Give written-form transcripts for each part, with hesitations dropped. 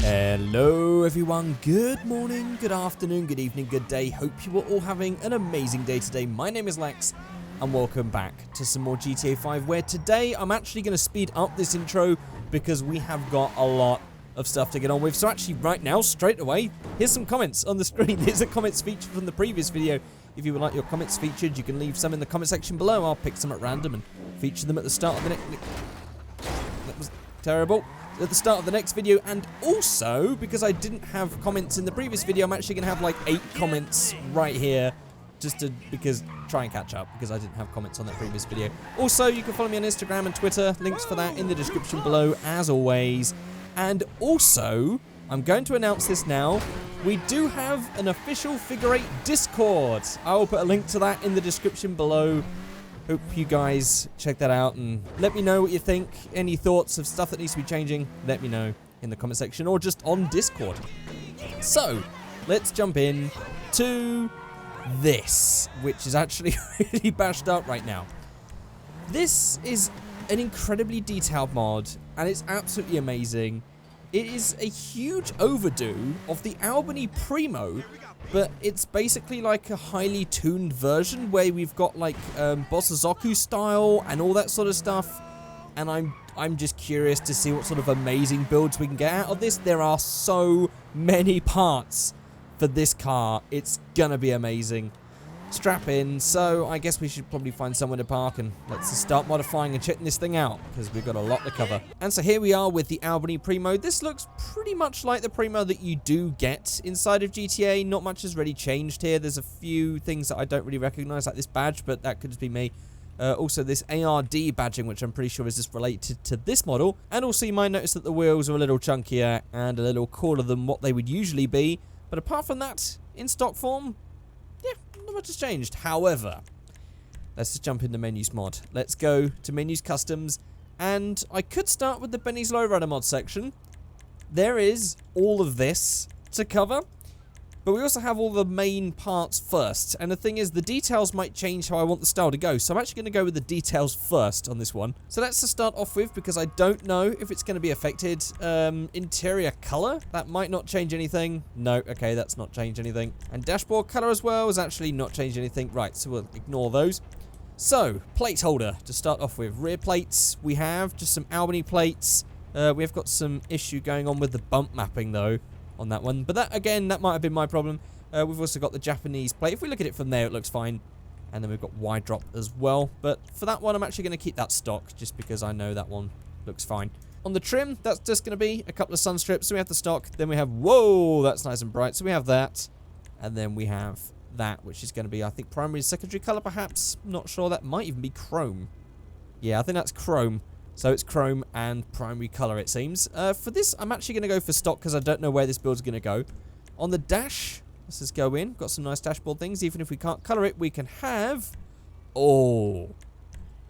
Hello everyone, good morning, good afternoon, good evening, good day. Hope you are all having an amazing day today. My name is Lex and welcome back to some more GTA 5, where today I'm actually going to speed up this intro because we have got a lot of stuff to get on with. So actually right now, straight away, here's some comments on the screen. Here's a comments featured from the previous video. If you would like your comments featured, you can leave some in the comment section below. I'll pick some at random and feature them at the start of the next... That was terrible. At the start of the next video, and also because I didn't have comments in the previous video, I'm actually gonna have like 8 comments right here just to try and catch up because I didn't have comments on that previous video. Also, you can follow me on Instagram and Twitter, links for that in the description below as always. And also, I'm going to announce this now, we do have an official Figureight Discord. I will put a link to that in the description below. Hope you guys check that out and let me know what you think. Any thoughts of stuff that needs to be changing, let me know in the comment section or just on Discord. So, let's jump in to this, which is actually really bashed up right now. This is an incredibly detailed mod and it's absolutely amazing. It is a huge overdue of the Albany Primo, but it's basically like a highly tuned version where we've got like Bossazoku style and all that sort of stuff. And I'm just curious to see what sort of amazing builds we can get out of this. There are so many parts for this car. It's gonna be amazing. Strap in. So I guess we should probably find somewhere to park and let's just start modifying and checking this thing out because we've got a lot to cover. And so here we are with the Albany Primo. This looks pretty much like the Primo that you do get inside of GTA. Not much has really changed here. There's a few things that I don't really recognize, like this badge, but that could just be me. Also this ARD badging, which I'm pretty sure is just related to this model. And also you might notice that the wheels are a little chunkier and a little cooler than what they would usually be. But apart from that, in stock form, yeah, not much has changed. However, let's just jump into menus mod. Let's go to menus customs, and I could start with the Benny's Lowrider mod section. There is all of this to cover, but we also have all the main parts first. And the thing is, the details might change how I want the style to go. So I'm actually going to go with the details first on this one. So let's just start off with, because I don't know if it's going to be affected. Interior color, that might not change anything. No, okay, that's not changed anything. And dashboard color as well is actually not changed anything. Right, so we'll ignore those. So, plate holder to start off with. Rear plates, we have just some Albany plates. We've got some issue going on with the bump mapping though on that one, but that again, that might have been my problem. We've also got the Japanese plate. If we look at it from there, it looks fine. And then we've got wide drop as well, but for that one I'm actually going to keep that stock just because I know that one looks fine. On the trim, that's just going to be a couple of sun strips. So we have the stock, then we have, whoa, that's nice and bright. So we have that, and then we have that, which is going to be, I think, primary and secondary color perhaps. Not sure, that might even be chrome. Yeah, I think that's chrome. So it's chrome and primary color, it seems. For this, I'm actually going to go for stock because I don't know where this build's going to go. On the dash, let's just go in. Got some nice dashboard things. Even if we can't color it, we can have... Oh.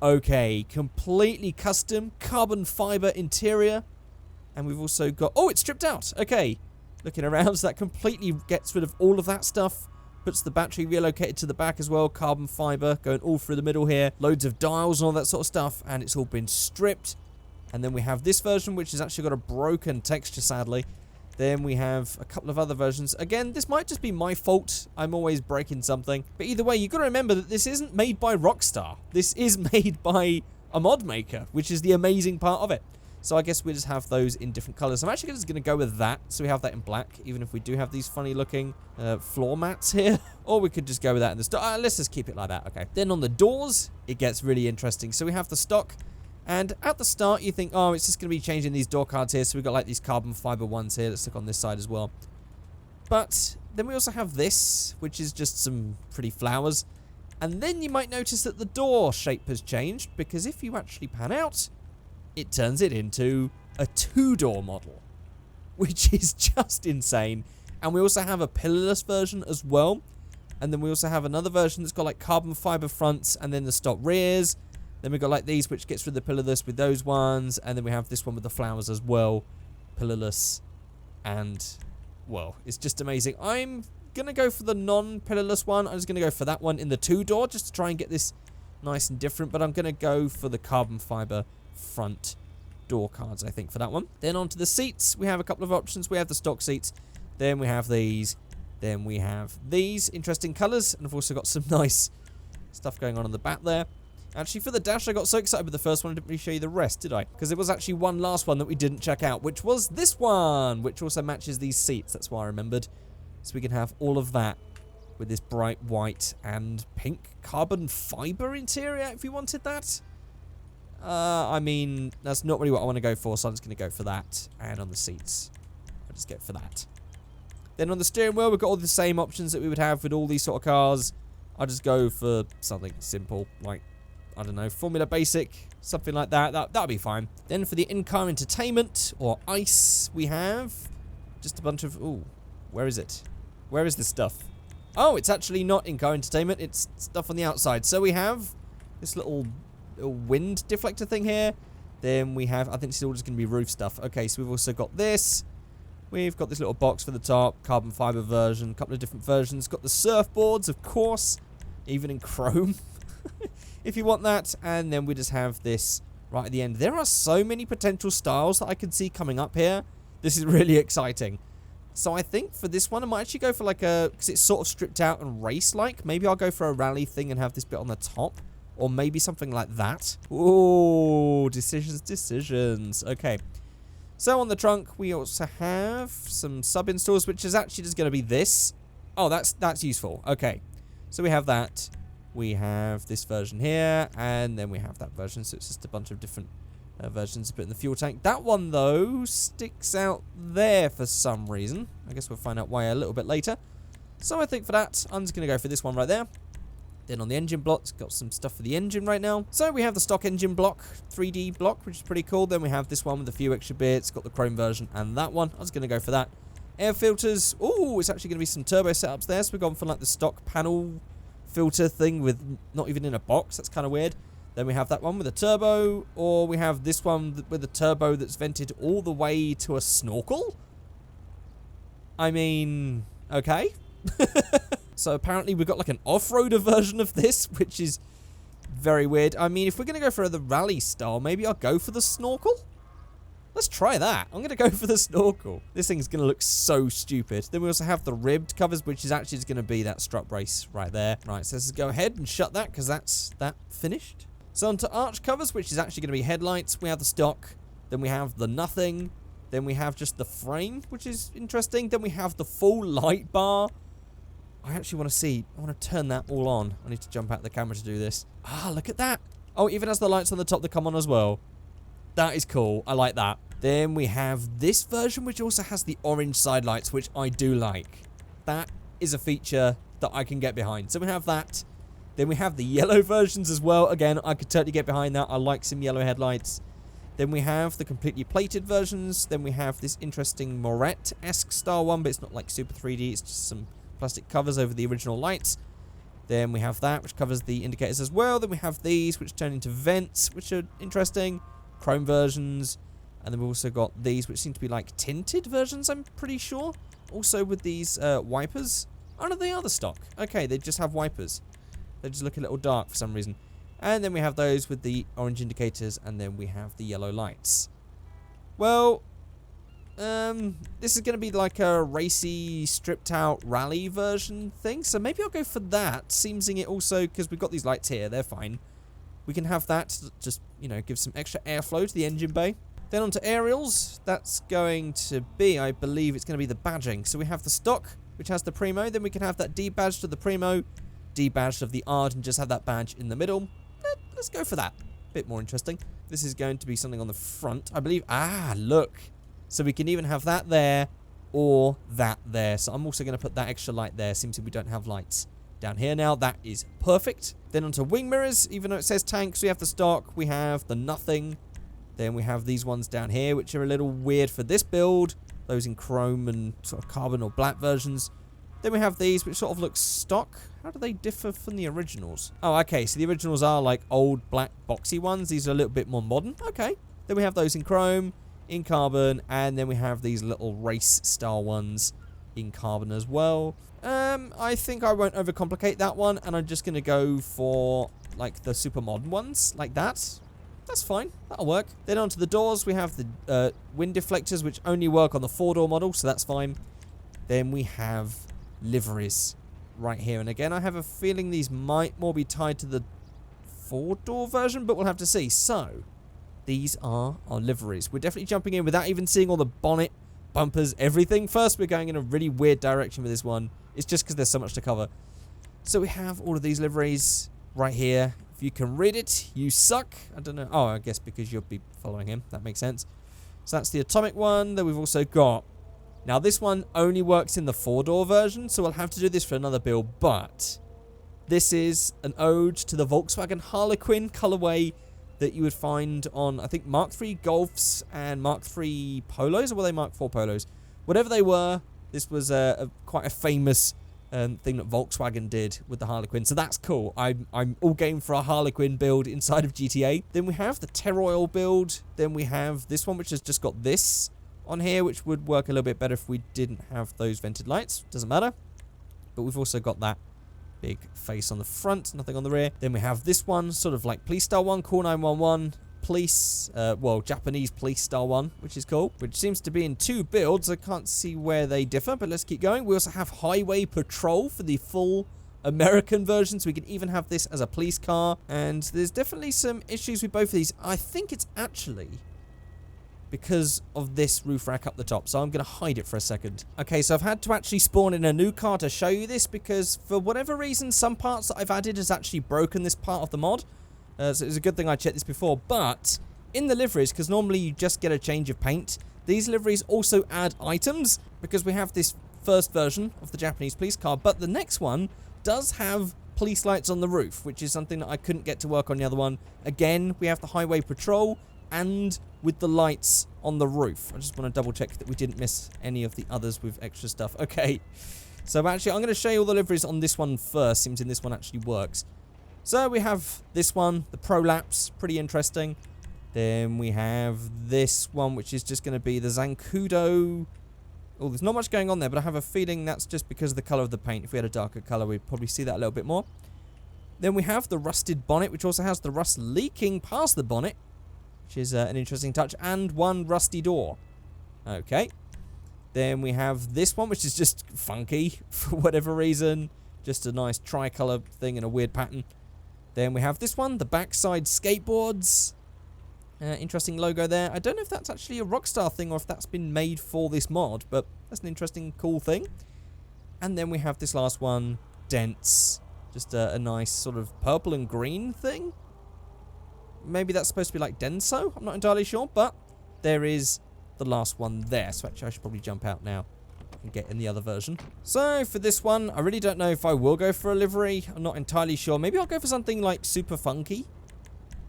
Okay, completely custom carbon fiber interior. And we've also got... Oh, it's stripped out. Okay. Looking around, so that completely gets rid of all of that stuff. Puts the battery relocated to the back as well. Carbon fiber going all through the middle here. Loads of dials and all that sort of stuff. And it's all been stripped. And then we have this version, which has actually got a broken texture, sadly. Then we have a couple of other versions. Again, this might just be my fault. I'm always breaking something. But either way, you've got to remember that this isn't made by Rockstar. This is made by a mod maker, which is the amazing part of it. So I guess we just have those in different colors. I'm actually just going to go with that. So we have that in black, even if we do have these funny looking floor mats here. Or we could just go with that in the stock. Let's just keep it like that. Okay. Then on the doors, it gets really interesting. So we have the stock. And at the start, you think, oh, it's just going to be changing these door cards here. So we've got like these carbon fiber ones here. Let's look on this side as well. But then we also have this, which is just some pretty flowers. And then you might notice that the door shape has changed. Because if you actually pan out, it turns it into a 2-door model, which is just insane. And we also have a pillarless version as well. And then we also have another version that's got like carbon fiber fronts and then the stock rears. Then we've got like these, which gets rid of the pillarless with those ones. And then we have this one with the flowers as well, pillarless. And, well, it's just amazing. I'm going to go for the non-pillarless one. I'm just going to go for that one in the 2-door just to try and get this nice and different. But I'm going to go for the carbon fiber front store cards, I think, for that one. Then onto the seats, we have a couple of options. We have the stock seats, then we have these, then we have these interesting colours, and I've also got some nice stuff going on the back there. Actually, for the dash, I got so excited with the first one, I didn't really show you the rest, did I? Because there was actually one last one that we didn't check out, which was this one, which also matches these seats. That's why I remembered. So we can have all of that with this bright white and pink carbon fibre interior, if you wanted that. I mean, that's not really what I want to go for, so I'm just going to go for that. And on the seats, I'll just go for that. Then on the steering wheel, we've got all the same options that we would have with all these sort of cars. I'll just go for something simple, like, I don't know, Formula Basic, something like that. That'll be fine. Then for the in-car entertainment, or ICE, we have just a bunch of... Ooh, where is it? Where is this stuff? Oh, it's actually not in-car entertainment. It's stuff on the outside. So we have this little wind deflector thing here. Then we have... I think it's all just going to be roof stuff. Okay, so we've also got this. We've got this little box for the top, carbon fiber version, a couple of different versions. Got the surfboards, of course, even in chrome. If you want that, and then we just have this right at the end. There are so many potential styles that I can see coming up here. This is really exciting. So I think for this one, I might actually go for like a... Because it's sort of stripped out and race-like. Maybe I'll go for a rally thing and have this bit on the top. Or maybe something like that. Ooh, decisions. Okay. So on the trunk, we also have some sub-installs, which is actually just going to be this. Oh, that's useful. Okay. So we have that. We have this version here, and then we have that version, so it's just a bunch of different versions to put in the fuel tank. That one, though, sticks out there for some reason. I guess we'll find out why a little bit later. So I think for that, I'm just going to go for this one right there. Then on the engine block, it's got some stuff for the engine right now. So we have the stock engine block, 3D block, which is pretty cool. Then we have this one with a few extra bits, got the chrome version, and that one. I was going to go for that. Air filters. Ooh, it's actually going to be some turbo setups there, so we've gone for like the stock panel filter thing with not even in a box. That's kind of weird. Then we have that one with a turbo, or we have this one with a turbo that's vented all the way to a snorkel. I mean, okay. So apparently we've got like an off-roader version of this, which is very weird. I mean, if we're going to go for the rally style, maybe I'll go for the snorkel. Let's try that. I'm going to go for the snorkel. This thing's going to look so stupid. Then we also have the ribbed covers, which is actually just going to be that strut brace right there. Right, so let's go ahead and shut that, because that's that finished. So onto arch covers, which is actually going to be headlights. We have the stock. Then we have the nothing. Then we have just the frame, which is interesting. Then we have the full light bar. I actually want to see. I want to turn that all on. I need to jump out of the camera to do this. Ah, look at that. Oh, it even has the lights on the top that come on as well. That is cool. I like that. Then we have this version, which also has the orange side lights, which I do like. That is a feature that I can get behind. So we have that. Then we have the yellow versions as well. Again, I could totally get behind that. I like some yellow headlights. Then we have the completely plated versions. Then we have this interesting Moret-esque style one, but it's not like super 3D. It's just some plastic covers over the original lights. Then we have that, which covers the indicators as well. Then we have these, which turn into vents, which are interesting. Chrome versions. And then we've also got these, which seem to be like tinted versions, I'm pretty sure. Also with these wipers. Oh, no, they are the stock. Okay, they just have wipers. They just look a little dark for some reason. And then we have those with the orange indicators, and then we have the yellow lights. Well, this is going to be like a racy, stripped-out rally version thing. So maybe I'll go for that. Seems it also, because we've got these lights here, they're fine. We can have that to just, you know, give some extra airflow to the engine bay. Then onto aerials. That's going to be, I believe, it's going to be the badging. So we have the stock, which has the Primo. Then we can have that D-badged of the Primo, D-badged of the Ard, and just have that badge in the middle. Let's go for that. Bit more interesting. This is going to be something on the front, I believe. Ah, look. So we can even have that there or that there. So I'm also going to put that extra light there. Seems that we don't have lights down here now. That is perfect. Then onto wing mirrors. Even though it says tanks, we have the stock. We have the nothing. Then we have these ones down here, which are a little weird for this build. Those in chrome and sort of carbon or black versions. Then we have these, which sort of look stock. How do they differ from the originals? Oh, okay. So the originals are like old black boxy ones. These are a little bit more modern. Okay. Then we have those in chrome, in carbon, and then we have these little race style ones in carbon as well. I think I won't overcomplicate that one, and I'm just going to go for like the super modern ones, like that. that's fine. That'll work. Then onto the doors, we have the wind deflectors, which only work on the 4-door model, so that's fine. Then we have liveries right here. And again, I have a feeling these might more be tied to the 4-door version, but we'll have to see. So, these are our liveries. We're definitely jumping in without even seeing all the bonnet, bumpers, everything. First, we're going in a really weird direction with this one. It's just because there's so much to cover. So we have all of these liveries right here. If you can read it, you suck. I don't know. Oh, I guess because you'll be following him. That makes sense. So that's the atomic one. Then we've also got... Now, this one only works in the 4-door version, so we'll have to do this for another build. But this is an ode to the Volkswagen Harlequin colorway that you would find on, I think, Mark III Golfs and Mark III Polos, or were they Mark IV Polos? Whatever they were, this was quite a famous thing that Volkswagen did with the Harlequin. So that's cool. I'm all game for a Harlequin build inside of GTA. Then we have the Teroil build. Then we have this one, which has just got this on here, which would work a little bit better if we didn't have those vented lights. Doesn't matter. But we've also got that big face on the front, nothing on the rear. Then we have this one, sort of like police style one, call 911, police, well, Japanese police style one, which is cool, which seems to be in 2 builds. I can't see where they differ, but let's keep going. We also have highway patrol for the full American version, so we can even have this as a police car. And there's definitely some issues with both of these. I think it's actually because of this roof rack up the top, so I'm going to hide it for a second. Okay, so I've had to actually spawn in a new car to show you this, because for whatever reason, some parts that I've added has actually broken this part of the mod. So it was a good thing I checked this before. But in the liveries, because normally you just get a change of paint, these liveries also add items, because we have this first version of the Japanese police car, but the next one does have police lights on the roof, which is something that I couldn't get to work on the other one. Again, we have the highway patrol and with the lights on the roof. I just want to double check that we didn't miss any of the others with extra stuff. Okay, so actually I'm going to show you all the liveries on this one first, seems in this one actually works. So we have this one, the Prolapse, pretty interesting. Then we have this one, which is just going to be the Zancudo. Oh, there's not much going on there, but I have a feeling that's just because of the colour of the paint. If we had a darker colour, we'd probably see that a little bit more. Then we have the Rusted Bonnet, which also has the rust leaking past the bonnet, which is an interesting touch, and one rusty door. Okay. Then we have this one, which is just funky for whatever reason. Just a nice tricolour thing in a weird pattern. Then we have this one, the Backside Skateboards. Interesting logo there. I don't know if that's actually a Rockstar thing or if that's been made for this mod, but that's an interesting, cool thing. And then we have this last one, Dents. Just a nice sort of purple and green thing. Maybe that's supposed to be like Denso? I'm not entirely sure, but there is the last one there. So actually I should probably jump out now and get in the other version. So for this one, I really don't know if I will go for a livery. I'm not entirely sure. Maybe I'll go for something like super funky,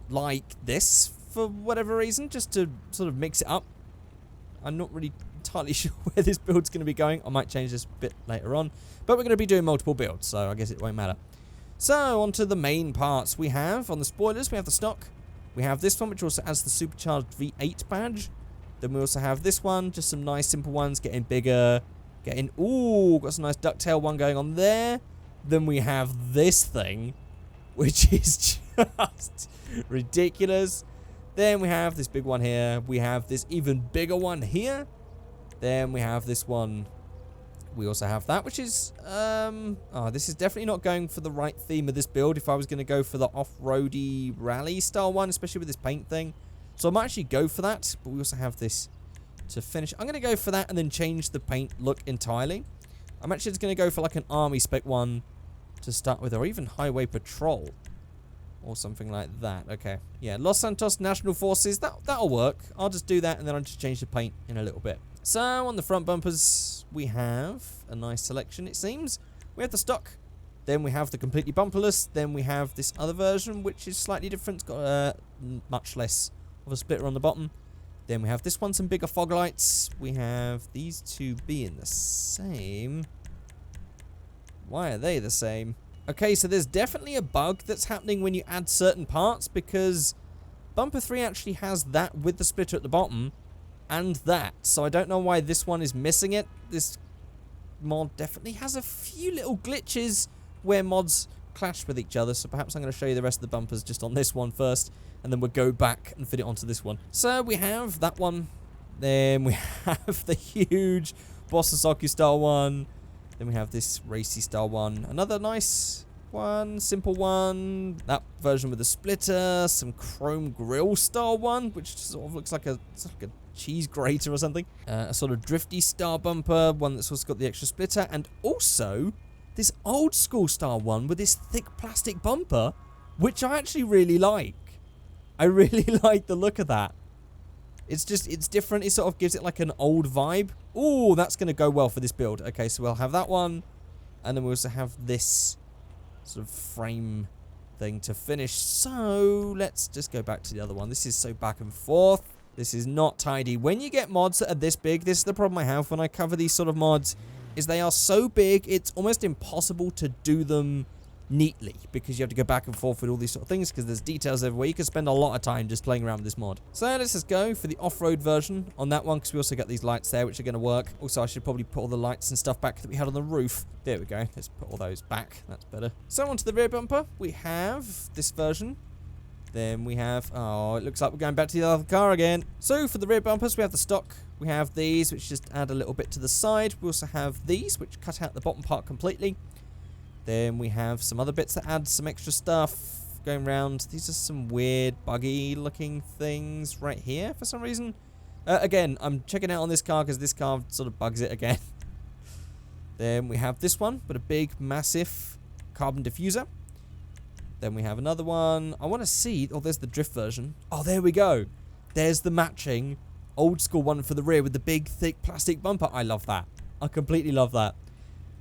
like this, for whatever reason, just to sort of mix it up. I'm not really entirely sure where this build's going to be going. I might change this a bit later on, but we're going to be doing multiple builds, so I guess it won't matter. So onto the main parts. We have, on the spoilers, we have the stock. We have this one, which also has the supercharged V8 badge. Then we also have this one, just some nice simple ones, getting bigger, getting, ooh, got some nice ducktail one going on there. Then we have this thing, which is just ridiculous. Then we have this big one here. We have this even bigger one here. Then we have this one. We also have that, which is, oh, this is definitely not going for the right theme of this build if I was going to go for the off-roady rally style one, especially with this paint thing. So I might actually go for that, but we also have this to finish. I'm going to go for that and then change the paint look entirely. I'm actually just going to go for like an army spec one to start with, or even highway patrol or something like that. Okay, yeah, Los Santos National Forces, that'll work. I'll just do that and then I'll just change the paint in a little bit. So on the front bumpers, we have a nice selection, it seems. We have the stock, then we have the completely bumperless, then we have this other version, which is slightly different. It's got much less of a splitter on the bottom. Then we have this one, some bigger fog lights. We have these two being the same. Why are they the same? Okay, so there's definitely a bug that's happening when you add certain parts, because Bumper 3 actually has that with the splitter at the bottom, and that. So I don't know why this one is missing it. This mod definitely has a few little glitches where mods clash with each other. So perhaps I'm going to show you the rest of the bumpers just on this one first. and then we'll go back and fit it onto this one. So we have that one. Then we have the huge Bossasaki style one. Then we have this racy style one. Another nice one, simple one. That version with a splitter. Some chrome grill style one, which sort of looks like a cheese grater or something. A sort of drifty style bumper, one that's also got the extra splitter, and also this old school style one with this thick plastic bumper, which I actually really like. I really like the look of that. It's different. It sort of gives it like an old vibe. Ooh, that's going to go well for this build. Okay, so we'll have that one, and then we also have this sort of frame thing to finish. So let's just go back to the other one. This is so back and forth. This is not tidy. When you get mods that are this big, this is the problem I have when I cover these sort of mods, is they are so big, it's almost impossible to do them neatly, because you have to go back and forth with all these sort of things, because there's details everywhere. You can spend a lot of time just playing around with this mod. So let's just go for the off-road version on that one, because we also got these lights there, which are going to work. Also, I should probably put all the lights and stuff back that we had on the roof. There we go. Let's put all those back. That's better. So onto the rear bumper, we have this version. Then we have, oh, it looks like we're going back to the other car again. So for the rear bumpers, we have the stock. We have these, which just add a little bit to the side. We also have these, which cut out the bottom part completely. Then we have some other bits that add some extra stuff going around. These are some weird, buggy looking things right here for some reason. Again, I'm checking out on this car because this car sort of bugs it again. Then we have this one with a big, massive carbon diffuser. Then we have another one. I want to see... Oh, there's the drift version. Oh, there we go. There's the matching old school one for the rear with the big, thick plastic bumper. I love that. I completely love that.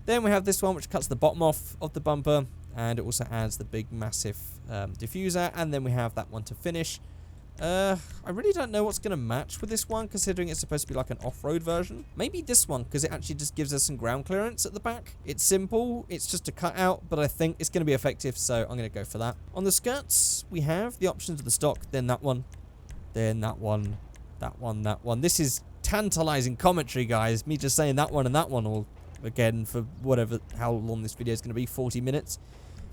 Then we have this one, which cuts the bottom off of the bumper. And it also adds the big, massive diffuser. And then we have that one to finish. I really don't know what's going to match with this one, considering it's supposed to be like an off-road version. Maybe this one, because it actually just gives us some ground clearance at the back. It's simple. It's just a cutout, but I think it's going to be effective, so I'm going to go for that. On the skirts, we have the options of the stock, then that one, then that one, that one, that one. This is tantalizing commentary, guys. Me just saying that one and that one all again for whatever, how long this video is going to be, 40 minutes.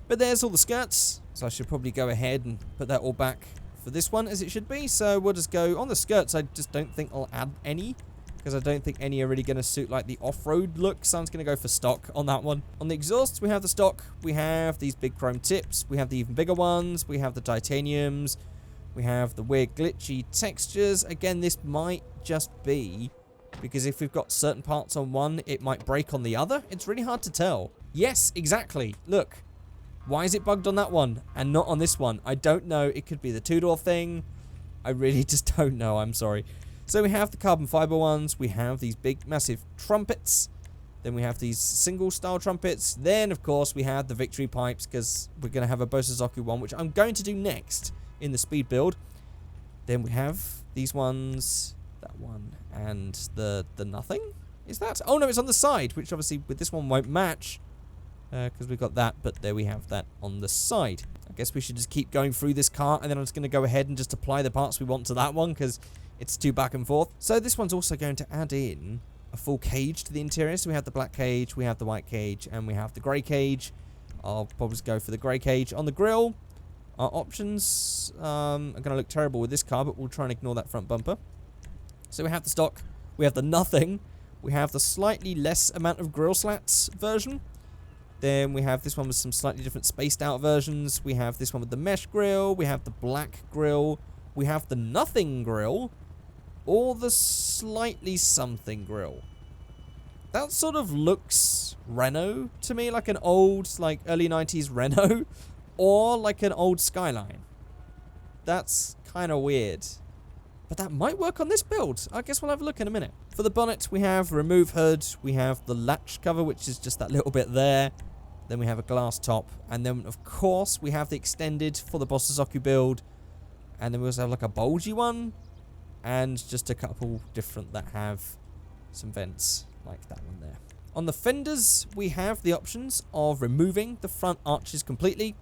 But there's all the skirts, so I should probably go ahead and put that all back for this one as it should be. So we'll just go on the skirts. I just don't think I'll add any, because I don't think any are really going to suit like the off-road look, so I'm just going to go for stock on that one. On the exhausts, we have the stock, we have these big chrome tips, we have the even bigger ones, we have the titaniums, we have the weird glitchy textures. Again, this might just be because if we've got certain parts on one, it might break on the other. It's really hard to tell. Yes, exactly. Look. Why is it bugged on that one and not on this one? I don't know. It could be the two-door thing. I really just don't know. I'm sorry. So we have the carbon fiber ones. We have these big, massive trumpets. Then we have these single-style trumpets. Then, of course, we have the victory pipes, because we're going to have a Bossasaki one, which I'm going to do next in the speed build. Then we have these ones, that one, and the nothing. Is that? Oh, no, it's on the side, which obviously with this one won't match. Because we've got that, but there we have that on the side. I guess we should just keep going through this car, and then I'm just going to go ahead and just apply the parts we want to that one, because it's too back and forth. So this one's also going to add in a full cage to the interior. So we have the black cage, we have the white cage, and we have the grey cage. I'll probably just go for the grey cage. On the grille, our options are going to look terrible with this car, but we'll try and ignore that front bumper. So we have the stock, we have the nothing, we have the slightly less amount of grille slats version. Then we have this one with some slightly different spaced out versions. We have this one with the mesh grill. We have the black grill. We have the nothing grill. Or the slightly something grill. That sort of looks Renault to me. Like an old, like early 90s Renault. Or like an old Skyline. That's kind of weird. But that might work on this build. I guess we'll have a look in a minute. For the bonnet, we have remove hood. We have the latch cover, which is just that little bit there. Then we have a glass top. And then, of course, we have the extended for the Bossasaki build. And then we also have like a bulgy one. And just a couple different that have some vents like that one there. On the fenders, we have the options of removing the front arches completely.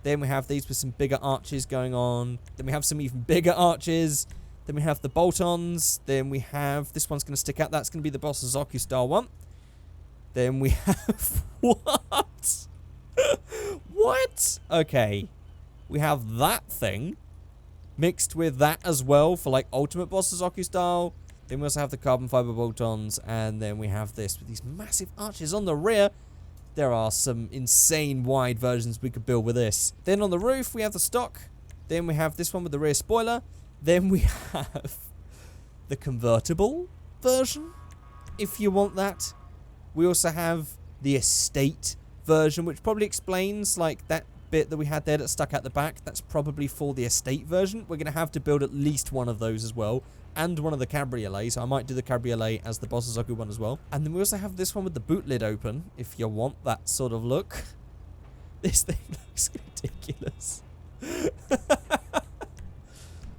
Then we have these with some bigger arches going on. Then we have some even bigger arches. Then we have the bolt-ons. Then we have... This one's going to stick out. That's going to be the Bossasaki style one. Then we have... What? What? Okay. We have that thing. mixed with that as well for like ultimate Bosozoku style. Then we also have the carbon fiber bolt-ons, and then we have this with these massive arches on the rear. There are some insane wide versions we could build with this. Then on the roof, we have the stock. Then we have this one with the rear spoiler. Then we have the convertible version, if you want that. We also have the estate version, which probably explains like that bit that we had there that stuck out the back. That's probably for the estate version. We're going to have to build at least one of those as well, and one of the cabriolet. So I might do the cabriolet as the Bosozoku one as well. And then we also have this one with the boot lid open, if you want that sort of look. This thing looks ridiculous.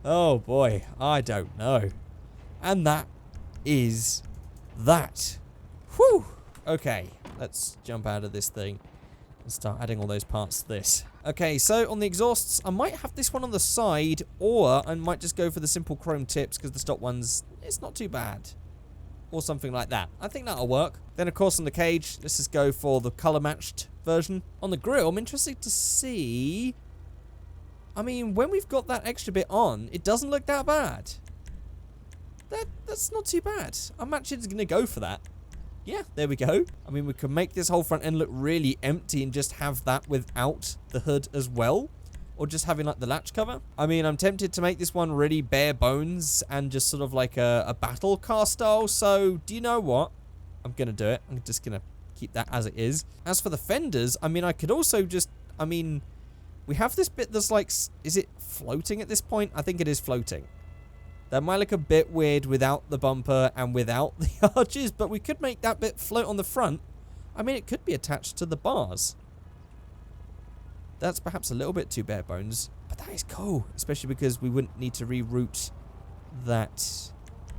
Oh boy, I don't know. And that is that. Whew. Okay, let's jump out of this thing and start adding all those parts to this. Okay, so on the exhausts, I might have this one on the side, or I might just go for the simple chrome tips because the stock ones, it's not too bad. Or something like that. I think that'll work. Then, of course, on the cage, let's just go for the color-matched version. On the grille, I'm interested to see... I mean, when we've got that extra bit on, it doesn't look that bad. That's not too bad. I'm actually just going to go for that. Yeah, there we go. I mean, we could make this whole front end look really empty and just have that without the hood as well. Or just having, like, the latch cover. I mean, I'm tempted to make this one really bare bones and just sort of like a battle car style. So, do you know what? I'm going to do it. I'm just going to keep that as it is. As for the fenders, I mean, I could also just... I mean... We have this bit that's like, is it floating at this point? I think it is floating. That might look a bit weird without the bumper and without the arches, but we could make that bit float on the front. I mean, it could be attached to the bars. That's perhaps a little bit too bare bones, but that is cool, especially because we wouldn't need to reroute that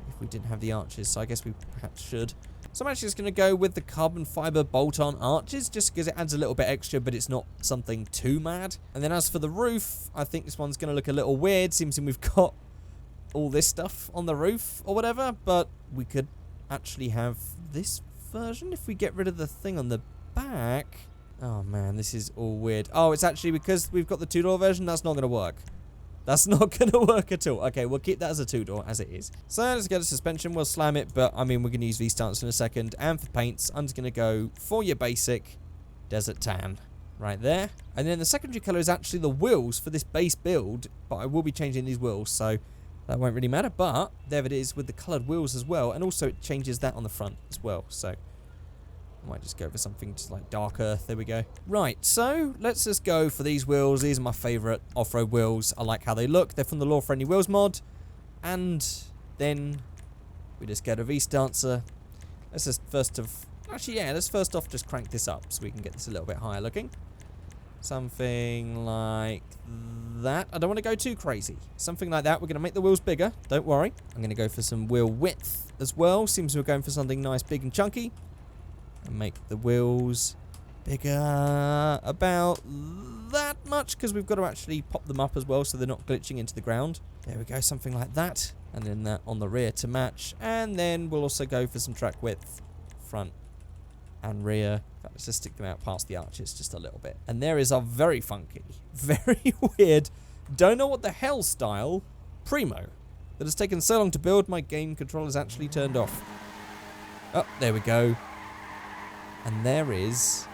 if we didn't have the arches, so I guess we perhaps should. So I'm actually just going to go with the carbon fiber bolt-on arches, just because it adds a little bit extra, but it's not something too mad. And then as for the roof, I think this one's going to look a little weird. Seems we've got all this stuff on the roof or whatever, but we could actually have this version if we get rid of the thing on the back. Oh man, this is all weird. Oh, it's actually because we've got the two-door version, that's not going to work. That's not going to work at all. Okay, we'll keep that as a two-door as it is. So let's get a suspension. We'll slam it, but I mean, we're going to use V-stance in a second. And for paints, I'm just going to go for your basic desert tan right there. And then the secondary color is actually the wheels for this base build, but I will be changing these wheels, so that won't really matter. But there it is with the colored wheels as well. And also it changes that on the front as well. So I might just go for something just like dark earth. There we go. Right, so let's just go for these wheels. These are my favorite off-road wheels. I like how they look. They're from the Law Friendly Wheels mod. And then we just get a V-stancer. Let's just first off just crank this up so we can get this a little bit higher looking. Something like that. I don't want to go too crazy. Something like that. We're going to make the wheels bigger. Don't worry. I'm going to go for some wheel width as well. Seems we're going for something nice, big and chunky. And make the wheels bigger about that much because we've got to actually pop them up as well so they're not glitching into the ground. There we go, something like that. And then that on the rear to match. And then we'll also go for some track width, front and rear. In fact, let's just stick them out past the arches just a little bit. And there is our very funky, very weird, don't know what the hell style Primo that has taken so long to build. My game controller's actually turned off. Oh, there we go. And there is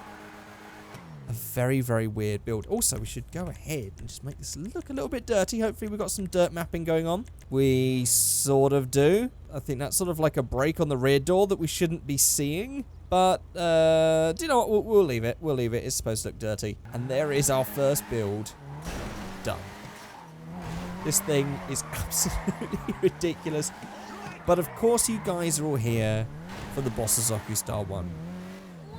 a very, very weird build. Also, we should go ahead and just make this look a little bit dirty. Hopefully, we've got some dirt mapping going on. We sort of do. I think that's sort of like a break on the rear door that we shouldn't be seeing. But, do you know what? We'll leave it. We'll leave it. It's supposed to look dirty. And there is our first build done. This thing is absolutely ridiculous. But, of course, you guys are all here for the Bosozoku style one.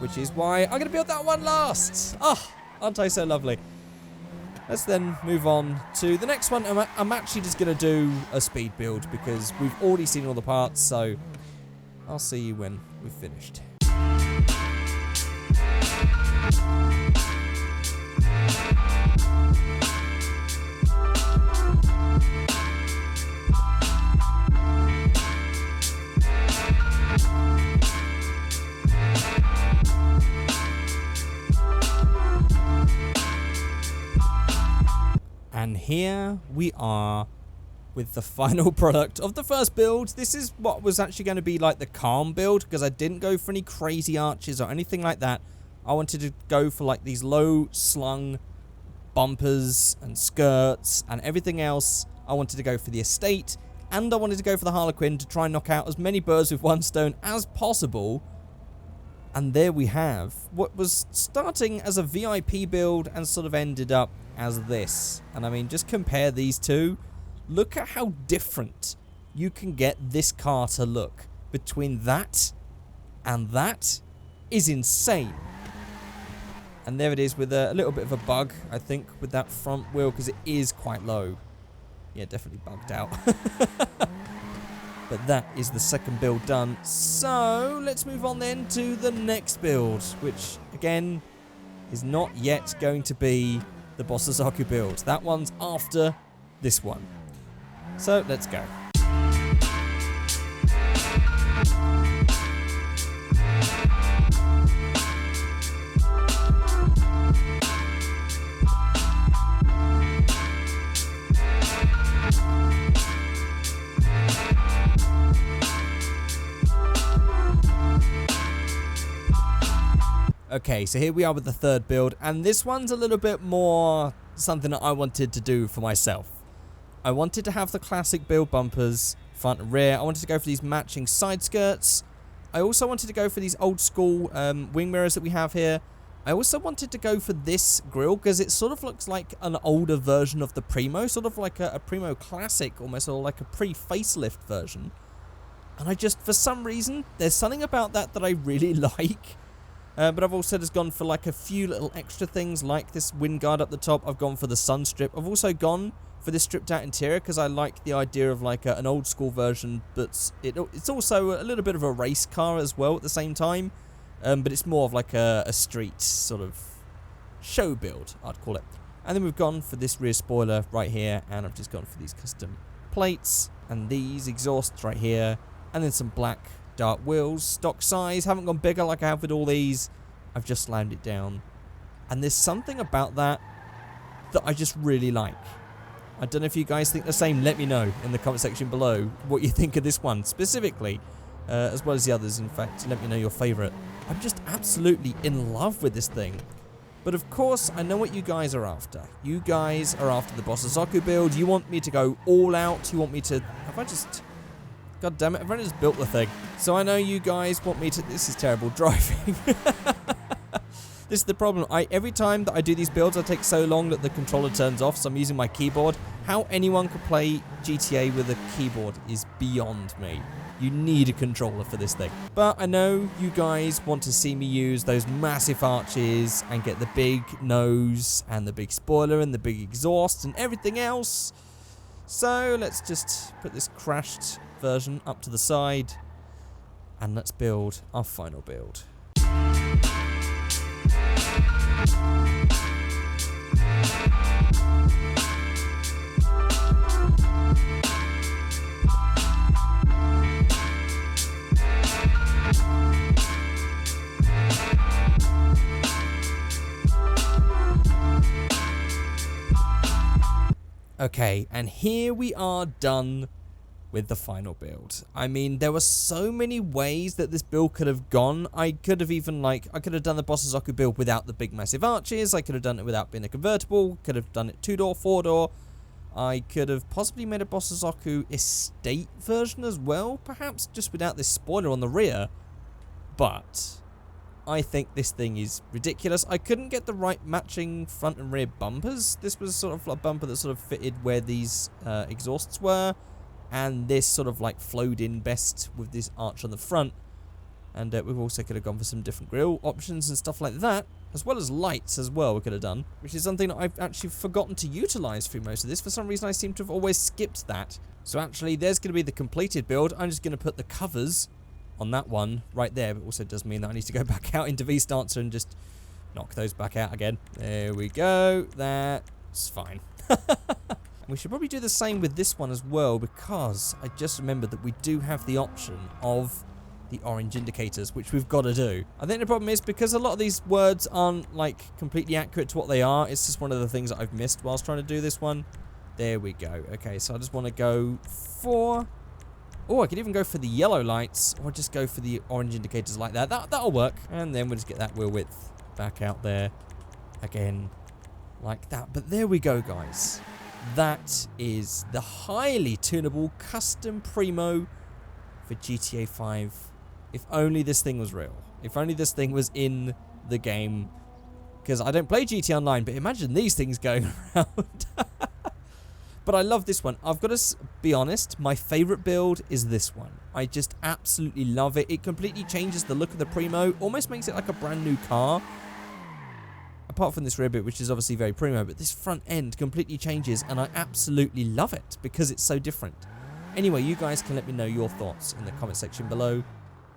Which is why I'm going to build that one last. Oh, aren't I so lovely? Let's then move on to the next one. I'm actually just going to do a speed build because we've already seen all the parts. So I'll see you when we've finished. And here we are with the final product of the first build. This is what was actually going to be like the calm build, because I didn't go for any crazy arches or anything like that. I wanted to go for like these low slung bumpers and skirts and everything else. I wanted to go for the estate, and I wanted to go for the Harlequin to try and knock out as many birds with one stone as possible. And there we have what was starting as a VIP build and sort of ended up as this. And I mean, just compare these two. Look at how different you can get this car to look. Between that and that is insane. And there it is with a little bit of a bug, I think, with that front wheel, because it is quite low. Yeah, definitely bugged out. But that is the second build done. So let's move on then to the next build, which again is not yet going to be the Bosazaku build. That one's after this one. So let's go. Okay, so here we are with the third build, and this one's a little bit more something that I wanted to do for myself. I wanted to have the classic build bumpers, front and rear. I wanted to go for these matching side skirts. I also wanted to go for these old school wing mirrors that we have here. I also wanted to go for this grille, because it sort of looks like an older version of the Primo, sort of like a Primo Classic, almost, or like a pre-facelift version. And I just, for some reason, there's something about that I really like. But I've also just gone for like a few little extra things, like this wind guard up the top. I've gone for the sun strip. I've also gone for this stripped out interior, because I like the idea of like an old school version, but it's also a little bit of a race car as well at the same time. But it's more of like a street sort of show build, I'd call it. And then we've gone for this rear spoiler right here, and I've just gone for these custom plates and these exhausts right here, and then some black dark wheels, stock size. Haven't gone bigger like I have with all these. I've just slammed it down, and there's something about that I just really like. I don't know if you guys think the same. Let me know in the comment section below what you think of this one specifically, as well as the others. In fact, let me know your favorite. I'm just absolutely in love with this thing. But of course, I know what you guys are after. You guys are after the Bosazaku build. You want me to go all out. You want me to... God damn it, I've only just built the thing. So I know you guys want me to... This is terrible driving. This is the problem. Every time that I do these builds, I take so long that the controller turns off, so I'm using my keyboard. How anyone could play GTA with a keyboard is beyond me. You need a controller for this thing. But I know you guys want to see me use those massive arches and get the big nose and the big spoiler and the big exhaust and everything else. So let's just put this crashed version up to the side, and let's build our final build. Okay, and here we are done with the final build. I mean, there were so many ways that this build could have gone. I could have even, I could have done the Bosazaku build without the big massive arches. I could have done it without being a convertible. Could have done it 2-door, 4-door. I could have possibly made a Bosazaku estate version as well, perhaps, just without this spoiler on the rear. But I think this thing is ridiculous. I couldn't get the right matching front and rear bumpers. This was sort of a bumper that sort of fitted where these exhausts were. And this sort of flowed in best with this arch on the front. And we also could have gone for some different grille options and stuff like that, as well as lights as well we could have done, which is something that I've actually forgotten to utilize through most of this. For some reason I seem to have always skipped that. So actually there's going to be the completed build. I'm just going to put the covers on that one right there, but also does mean that I need to go back out into V-Stancer and just knock those back out again. There we go. That's fine. We should probably do the same with this one as well, because I just remembered that we do have the option of the orange indicators, which we've got to do. I think the problem is, because a lot of these words aren't completely accurate to what they are, it's just one of the things that I've missed whilst trying to do this one. There we go. Okay, so I just want to go for... Oh, I could even go for the yellow lights, or just go for the orange indicators like that. That'll work. And then we'll just get that wheel width back out there again, like that. But there we go, guys. That is the highly tunable custom Primo for GTA 5. If only this thing was real. If only this thing was in the game. Because I don't play GTA Online, but imagine these things going around. But I love this one. I've got to be honest, my favorite build is this one. I just absolutely love it. It completely changes the look of the Primo, almost makes it like a brand new car. Apart from this rear bit, which is obviously very Primo, but this front end completely changes, and I absolutely love it because it's so different. Anyway, you guys can let me know your thoughts in the comment section below,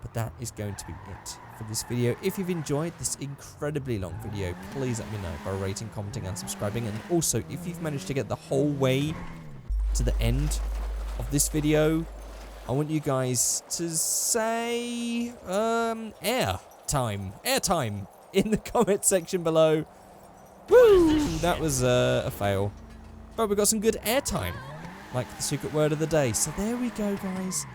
but that is going to be it for this video. If you've enjoyed this incredibly long video, please let me know by rating, commenting, and subscribing. And also, if you've managed to get the whole way to the end of this video, I want you guys to say airtime in the comment section below. Woo! That was a fail, but we got some good airtime, like the secret word of the day. So there we go, guys.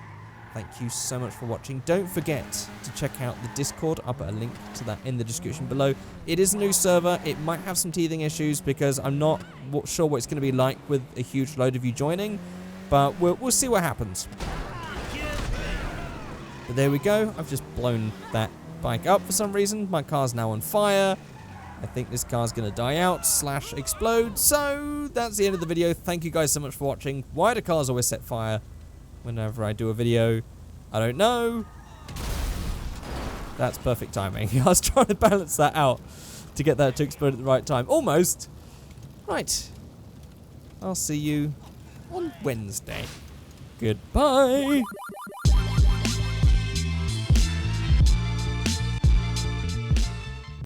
Thank you so much for watching. Don't forget to check out the Discord. I'll put a link to that in the description below. It is a new server. It might have some teething issues because I'm not sure what it's going to be like with a huge load of you joining, but we'll see what happens. But there we go. I've just blown that bike up for some reason. My car's now on fire. I think this car's going to die out / explode. So that's the end of the video. Thank you guys so much for watching. Why do cars always set fire whenever I do a video? I don't know. That's perfect timing. I was trying to balance that out to get that to explode at the right time. Almost. Right. I'll see you on Wednesday. Goodbye.